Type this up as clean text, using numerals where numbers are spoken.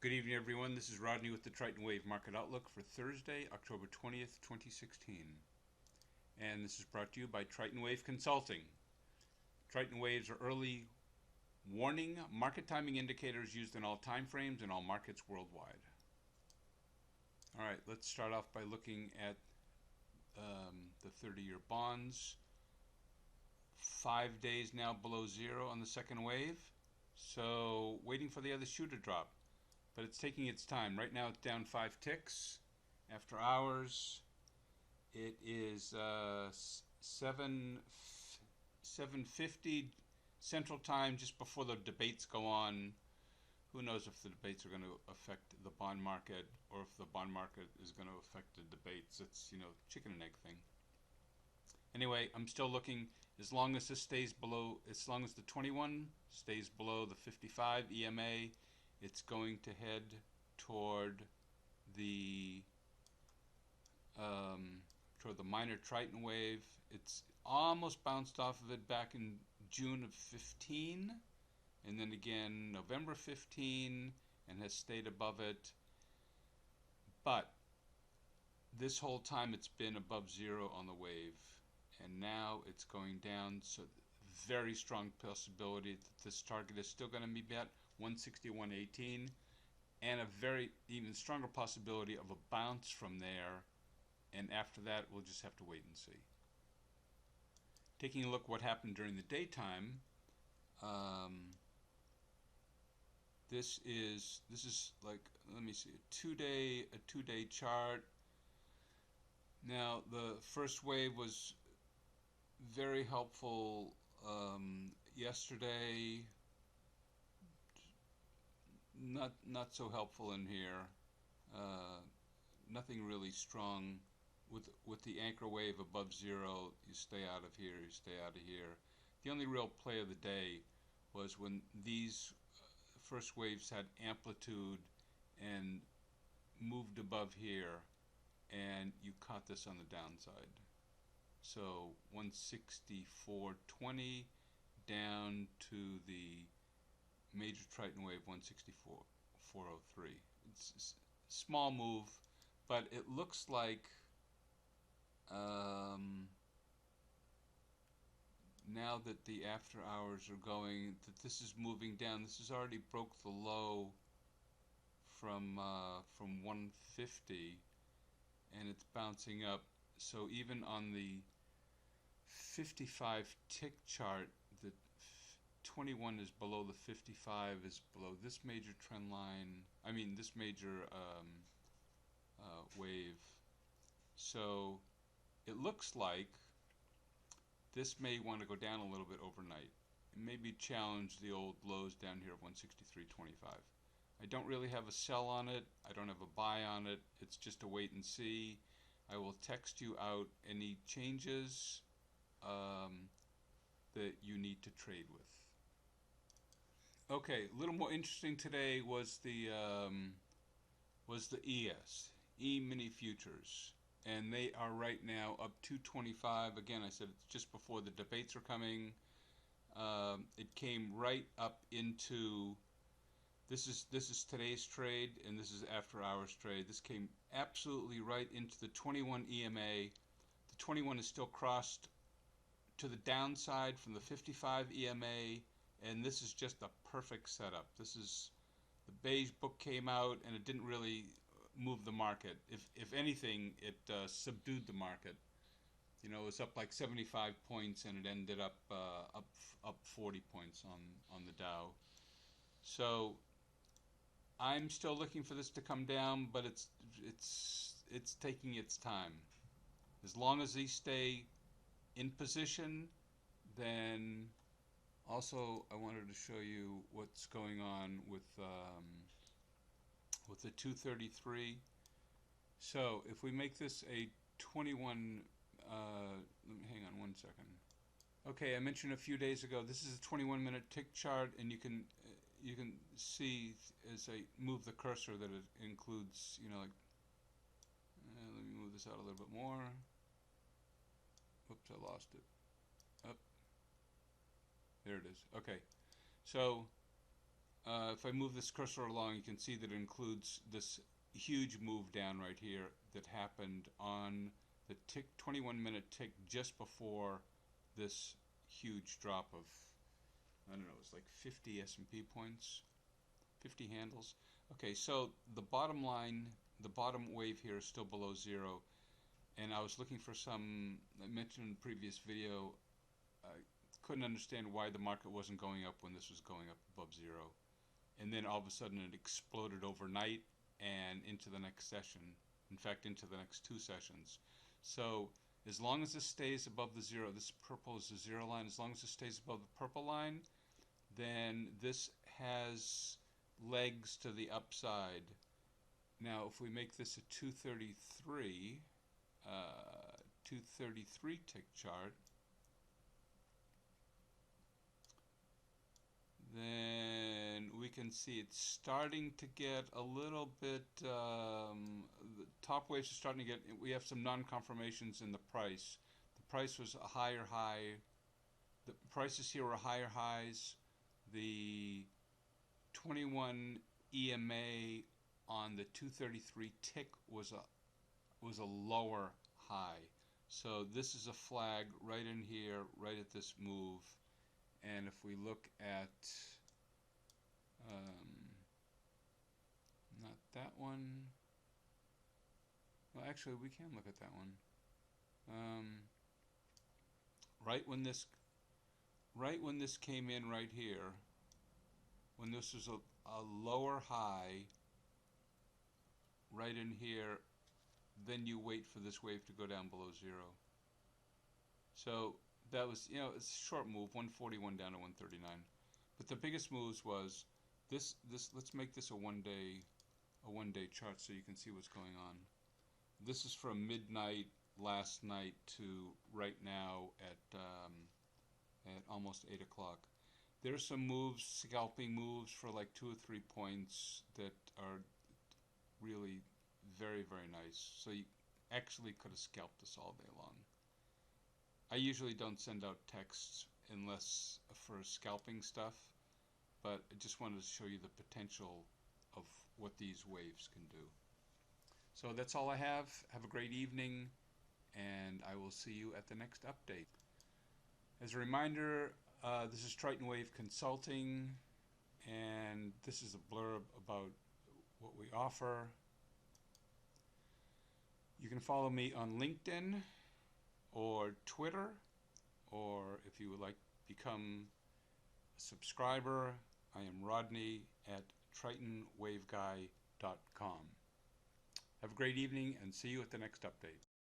Good evening, everyone. This is Rodney with the Triton Wave Market Outlook for Thursday, October 20th, 2016. And this is brought to you by Triton Wave Consulting. Triton Waves are early warning market timing indicators used in all time frames and all markets worldwide. All right, let's start off by looking at the 30-year bonds. 5 days now below zero on the second wave. So waiting for the other shoe to drop. But it's taking its time. Right now it's down 5 ticks. After hours, it is 7:50 Central Time, just before the debates go on. Who knows if the debates are going to affect the bond market or if the bond market is going to affect the debates. It's, chicken and egg thing. Anyway, I'm still looking. As long as this stays below, as long as the 21 stays below the 55 EMA, it's going to head toward the minor Triton wave. It's almost bounced off of it back in June of 15, and then again November 15, and has stayed above it. But this whole time it's been above zero on the wave, and now it's going down. So very strong possibility that this target is still going to be met 161.18, and a very even stronger possibility of a bounce from there, and after that we'll just have to wait and see. Taking a look what happened during the daytime, this is like, let me see, a two-day chart. Now the first wave was very helpful yesterday. Not so helpful in here. Nothing really strong with the anchor wave above zero. You stay out of here. You stay out of here. The only real play of the day was when these first waves had amplitude and moved above here, and you caught this on the downside. So 164.20 down to the major Triton wave 164.403. It's a small move, but it looks like now that the after hours are going, that this is moving down. This has already broke the low from 150, and it's bouncing up. So even on the 55 tick chart, the 21 is below the 55, is below this major trend line. I mean this major wave. So it looks like this may want to go down a little bit overnight. It maybe challenge the old lows down here of 163.25. I don't really have a sell on it. I don't have a buy on it. It's just a wait and see. I will text you out any changes that you need to trade with. Okay, a little more interesting today was the ES, E-mini futures, and they are right now up 225. Again, I said it's just before the debates are coming. It came right up into, this is today's trade, and this is after hours trade. This came absolutely right into the 21 EMA. The 21 is still crossed to the downside from the 55 EMA, and this is just a perfect setup. This is, the beige book came out, and it didn't really move the market. If anything, it subdued the market. It was up like 75 points, and it ended up up 40 points on the Dow. So I'm still looking for this to come down, but it's taking its time. As long as these stay in position, then also I wanted to show you what's going on with the 233. So if we make this a 21, let me hang on one second. Okay, I mentioned a few days ago, this is a 21-minute tick chart, and you can see as I move the cursor that it includes, let me move this out a little bit more. Whoops, I lost it. Up. There it is. Okay. So if I move this cursor along, you can see that it includes this huge move down right here that happened on the 21-minute tick just before this huge drop of, I don't know, it's like 50 S&P points, 50 handles. Okay, so the bottom line, the bottom wave here is still below zero, and I was looking for some, I mentioned in the previous video, I couldn't understand why the market wasn't going up when this was going up above zero. And then all of a sudden it exploded overnight and into the next session. In fact, into the next two sessions. So as long as this stays above the zero, this purple is the zero line, as long as it stays above the purple line, then this has legs to the upside. Now, if we make this a 233 tick chart, then we can see it's starting to get a little bit, the top waves are starting to get, we have some non-confirmations in the price. The price was a higher high, the prices here were higher highs. The 21 EMA on the 233 tick was a lower high. So this is a flag right in here, right at this move. And if we look at, not that one, well actually we can look at that one. Right when this came in right here, when this was a lower high, right in here, then you wait for this wave to go down below zero. So that was, you know, it's a short move, 141 down to 139. But the biggest moves was this. Let's make this a one-day chart so you can see what's going on. This is from midnight last night to right now at almost 8 o'clock. There's some moves, scalping moves for like 2 or 3 points that are really very, very nice. So you actually could have scalped this all day long. I usually don't send out texts unless for scalping stuff, but I just wanted to show you the potential of what these waves can do. So that's all I have. Have a great evening, and I will see you at the next update. As a reminder, this is Triton Wave Consulting, and this is a blurb about what we offer. You can follow me on LinkedIn or Twitter, or if you would like to become a subscriber, I am Rodney at TritonWaveGuy.com. Have a great evening and see you at the next update.